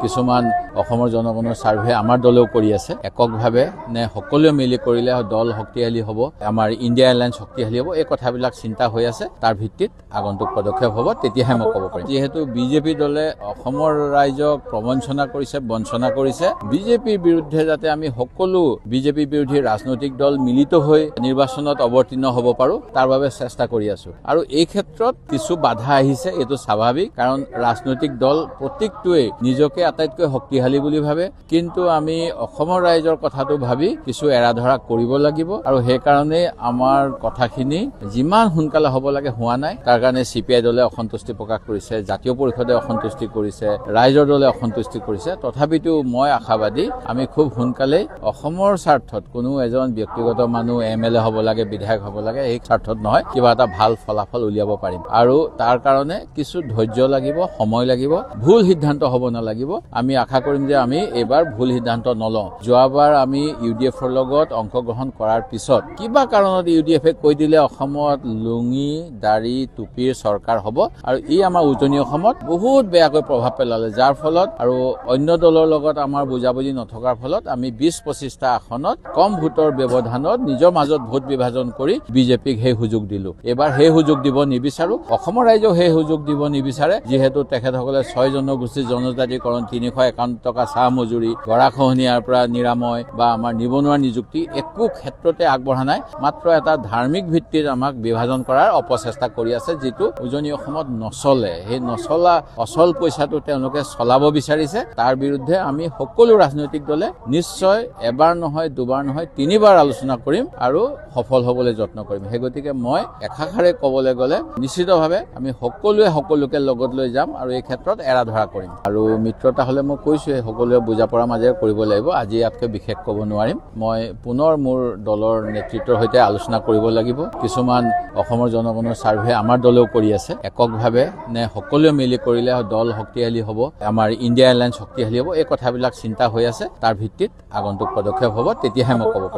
কিছুমান অসমৰ জনগণৰ সাৰ্ভে আমাৰ দলেও কৰি আছে এককভাৱে নে সকলোৱে মিলি কৰিলে দল শক্তিশালী হ'ব আমাৰ ইণ্ডিয়া এলায়েন্স শক্তিশালী হ'ব এই কথাবিলাক চিন্তা হৈ আছে তাৰ ভিত্তিত আগন্তুক পদক্ষেপ হ'ব তেতিয়াহে মই ক'ব পাৰিম যেহেতু বিজেপি দলে অসমৰ ৰাইজক প্ৰবঞ্চনা কৰিছে বঞ্চনা কৰিছে বিজেপিৰ বিৰুদ্ধে যাতে আমি সকলো বিজেপি বিৰোধী ৰাজনৈতিক দল মিলিত হৈ নিৰ্বাচনত অৱতীৰ্ণ হ'ব পাৰো তাৰ বাবে চেষ্টা কৰি আছো আৰু এই ক্ষেত্ৰত কিছু বাধা আহিছে এটো স্বাভাৱিক কাৰণ ৰাজনৈতিক দল প্ৰত্যেকটোৱে নিজকে আটাইতকৈ শক্তিশালী বুলি ভাবে কিন্তু আমি অসমৰ ৰাইজৰ কথাটো ভাবি কিছু এৰাধৰা কৰিব লাগিব আৰু সেই কাৰণে আমাৰ কথাখিনি যিমান সোনকালে হ'ব লাগে হোৱা নাই তাৰ কাৰণে সিপিআই দলে অসন্তুষ্টি প্ৰকাশ কৰিছে জাতীয় পৰিষদে অসন্তুষ্টি কৰিছে ৰাইজৰ দলে অসন্তুষ্টি কৰিছে তথাপিতো মই আশাবাদী আমি খুব সোনকালে অসমৰ স্বাৰ্থত কোনো এজন ব্যক্তিগত মানুহ এমএলএ হ'ব লাগে বিধায়ক হ'ব লাগে এই স্বাৰ্থত নহয় কিবা এটা ভাল ফলাফল উলিয়াব পাৰিম আৰু তাৰ কাৰণে কিছু ধৈৰ্য লাগিব সময় লাগিব ভুল সিদ্ধান্ত হ'ব নালাগিব আমি আশা কৰিম যে আমি এবাৰ ভুল সিদ্ধান্ত নলওঁ যোৱাবাৰ আমি ইউডিএফৰ লগত অংশগ্ৰহণ কৰাৰ পিছত কিবা কাৰণত ইউডিএফে কৈ দিলে অসমত লুঙি দাড়ি টুপিৰ চৰকাৰ হ'ব আৰু ই আমাৰ উজনি অসমত বহুত বেয়াকৈ প্ৰভাৱ পেলালে যাৰ ফলত আৰু অন্য দলৰ লগত আমাৰ বুজাবুজি নথকাৰ ফলত আমি ২০-২৫টা আসনত কম ভোটৰ ব্যৱধানত নিজৰ মাজত ভোট বিভাজন কৰি বিজেপিক সেই সুযোগ দিলো এবাৰ সেই সুযোগ দিব নিবিচাৰো অসমৰ ৰাইজেও সেই সুযোগ দিব নিবিচাৰে যিহেতু তেখেতসকলে ৬ জনগোষ্ঠী জনজাতিকৰণ ৩৫১ টকা চাহ মজুৰি গৰাখহনীয়াৰ পৰা নিৰাময় বা আমাৰ নিবনুৱা নিযুক্তি একো ক্ষেত্ৰতে আগবঢ়া নাই মাত্ৰ এটা ধাৰ্মিক ভিত্তিত আমাক বিভাজন কৰাৰ অপচেষ্টা কৰি আছে যিটো উজনি অসমত নচলে সেই নচলা অচল পইচাটো তেওঁলোকে চলাব বিচাৰিছে তাৰ বিৰুদ্ধে আমি সকলো ৰাজনৈতিক দলে নিশ্চয় এবাৰ নহয় দুবাৰ নহয় ৩বাৰ আলোচনা কৰিম আৰু সফল হ'বলৈ যত্ন কৰিম সেই গতিকে মই একাষাৰে ক'বলৈ গ'লে নিশ্চিতভাৱে আমি সকলোকে লগত লৈ যাম আৰু এই ক্ষেত্ৰত এৰাধৰা কৰিম আৰু মিত্ৰতা হ'লে মই কৈছোৱে সকলোৱে বুজা পৰা মাজেৰে কৰিব লাগিব আজি ইয়াতকৈ বিশেষ ক'ব নোৱাৰিম মই পুনৰ মোৰ দলৰ নেতৃত্বৰ সৈতে আলোচনা কৰিব লাগিব কিছুমান অসমৰ জনগণৰ সাৰ্ভে আমাৰ দলেও কৰি আছে এককভাৱে নে সকলোৱে মিলি কৰিলে দল শক্তিশালী হ'ব আমাৰ ইণ্ডিয়া এলায়েন্স শক্তিশালী হ'ব এই কথাবিলাক চিন্তা হৈ আছে তাৰ ভিত্তিত আগন্তুক পদক্ষেপ হ'ব তেতিয়াহে মই ক'ব পাৰিম